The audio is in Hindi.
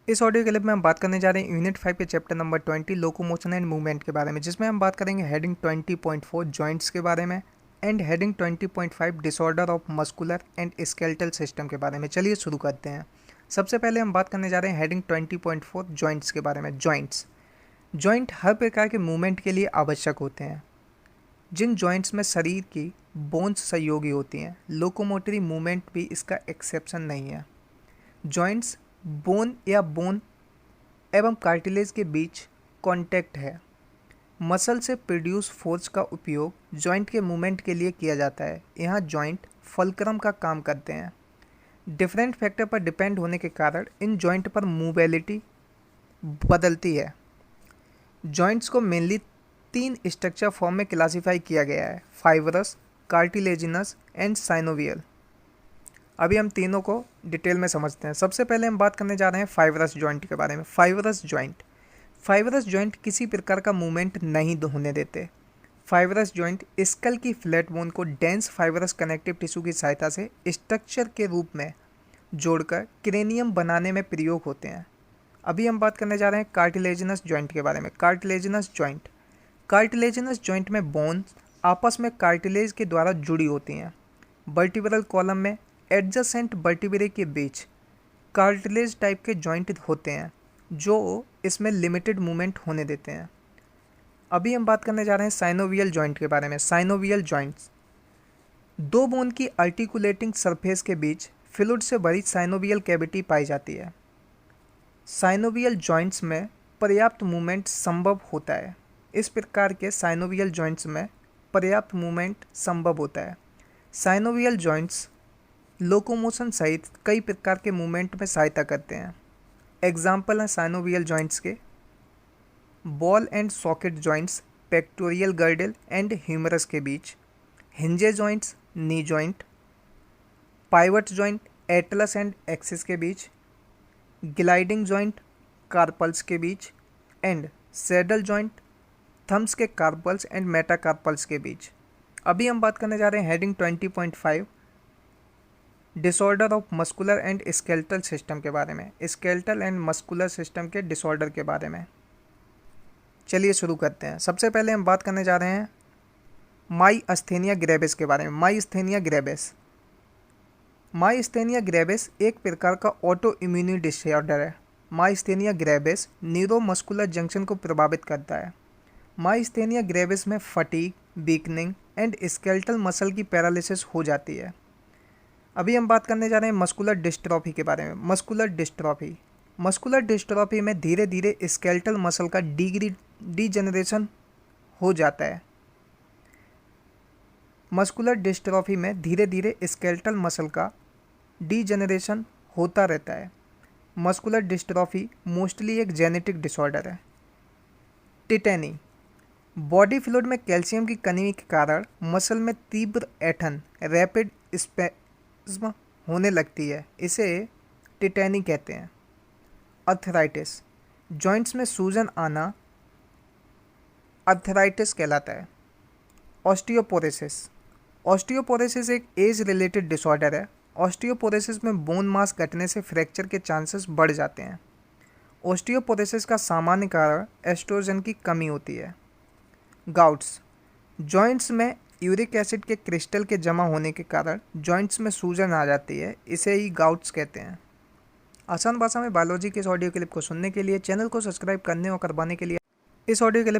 इस ऑडियो क्लिप में हम बात करने जा रहे हैं यूनिट 5 के chapter number 20 locomotion and movement के बारे में, जिसमें हम बात करेंगे हेडिंग 20.4 जॉइंट्स के बारे में and heading 20.5 disorder of muscular and skeletal system के बारे में। चलिए शुरू करते हैं। सबसे पहले हम बात करने जा रहे हैं हेडिंग 20.4 जॉइंट्स के बारे में। जॉइंट हर प्रकार के मूवमेंट के लिए आवश्यक होते हैं। जिन जॉइंट्स में शरीर की बोन्स सहयोगी होती हैं, लोकोमोटरी मूवमेंट भी इसका एक्सेप्शन नहीं है। जॉइंट्स बोन या बोन एवं कार्टिलेज के बीच कांटेक्ट है। मसल से प्रोड्यूस फोर्स का उपयोग जॉइंट के मूवमेंट के लिए किया जाता है। यहाँ जॉइंट फलक्रम का काम करते हैं। डिफरेंट फैक्टर पर डिपेंड होने के कारण इन जॉइंट पर मूवेलिटी बदलती है। जॉइंट्स को मेनली 3 स्ट्रक्चर फॉर्म में क्लासीफाई किया गया है: फाइब्रस, कार्टिलेजिनस एंड साइनोवियल। अभी हम तीनों को डिटेल में समझते हैं। सबसे पहले हम बात करने जा रहे हैं फाइब्रस जॉइंट के बारे में। फाइब्रस जॉइंट किसी प्रकार का मूवमेंट नहीं होने देते। फाइब्रस जॉइंट स्कल की फ्लैट बोन को डेंस फाइब्रस कनेक्टिव टिश्यू की सहायता से स्ट्रक्चर के रूप में जोड़कर क्रेनियम बनाने में प्रयोग होते हैं। अभी हम बात करने जा रहे हैं कार्टिलेजिनस जॉइंट के बारे में। कार्टिलेजिनस जॉइंट में बोन्स आपस में कार्टिलेज के द्वारा जुड़ी होती हैं। वर्टिब्रल कॉलम में एडजेसेंट वर्टिब्रे के बीच कार्टिलेज टाइप के जॉइंट होते हैं जो इसमें लिमिटेड मूवमेंट होने देते हैं। अभी हम बात करने जा रहे हैं साइनोवियल जॉइंट के बारे में। साइनोवियल जॉइंट्स दो बोन की आर्टिकुलेटिंग सरफेस के बीच फ्लूइड से भरी साइनोवियल कैविटी पाई जाती है। साइनोवियल जॉइंट्स में पर्याप्त मूवमेंट संभव होता है। इस प्रकार के साइनोवियल जॉइंट्स में पर्याप्त मूवमेंट संभव होता है। साइनोवियल जॉइंट्स लोकोमोशन सहित कई प्रकार के मूवमेंट में सहायता करते हैं। एग्जाम्पल हैं साइनोवियल जॉइंट्स के: ball and socket joints pectoral girdle and humerus के बीच, hinge joints knee joint, pivot joint atlas and axis के बीच, ग्लाइडिंग जॉइंट कार्पल्स के बीच एंड सैडल जॉइंट थम्स के कार्पल्स एंड मेटाकार्पल्स के बीच। अभी हम बात करने जा रहे हैं heading 20.5 disorder of muscular and skeletal system के बारे में। स्केलेटल एंड मस्कुलर सिस्टम के डिसऑर्डर के बारे में। चलिए शुरू करते हैं। सबसे पहले हम बात करने जा रहे हैं माइस्थेनिया ग्रेविस के बारे में। माइस्थेनिया ग्रेविस एक प्रकार का ऑटो इम्यूनी डिसऑर्डर है। माइस्थेनिया ग्रेविस न्यूरोमस्कुलर जंक्शन को प्रभावित करता है। माइस्थेनिया ग्रेविस में fatigue, weakening and skeletal muscle की पैरालिसिस हो जाती है। अभी हम बात करने जा रहे हैं मस्कुलर डिस्ट्रॉफी के बारे में। मस्कुलर डिस्ट्रॉफी में धीरे धीरे स्केलेटल मसल का डीजनरेशन हो जाता है। मस्कुलर डिस्ट्रॉफी में धीरे धीरे स्केलेटल मसल का डीजनरेशन होता रहता है। मस्कुलर डिस्ट्रॉफी मोस्टली एक जेनेटिक डिसऑर्डर है। टिटेनी बॉडी फ्लूइड में कैल्शियम की कमी के कारण मसल में तीव्र ऐंठन रैपिड स्पैज्म होने लगती है। इसे टिटेनी कहते हैं। अर्थराइटिस जॉइंट्स में सूजन आना अर्थराइटिस कहलाता है। ऑस्टियोपोरोसिस एक एज रिलेटेड डिसऑर्डर है। ऑस्टियोपोरोसिस में बोन मास घटने से फ्रैक्चर के चांसेस बढ़ जाते हैं। ऑस्टियोपोरोसिस का सामान्य कारण एस्ट्रोजन की कमी होती है। गाउट्स जॉइंट्स में यूरिक एसिड के क्रिस्टल के जमा होने के कारण जॉइंट्स में सूजन आ जाती है। इसे ही गाउट्स कहते हैं। आसान भाषा में बायोलॉजी के इस ऑडियो क्लिप को सुनने के लिए चैनल को सब्सक्राइब करने और करवाने के लिए इस ऑडियो क्लिप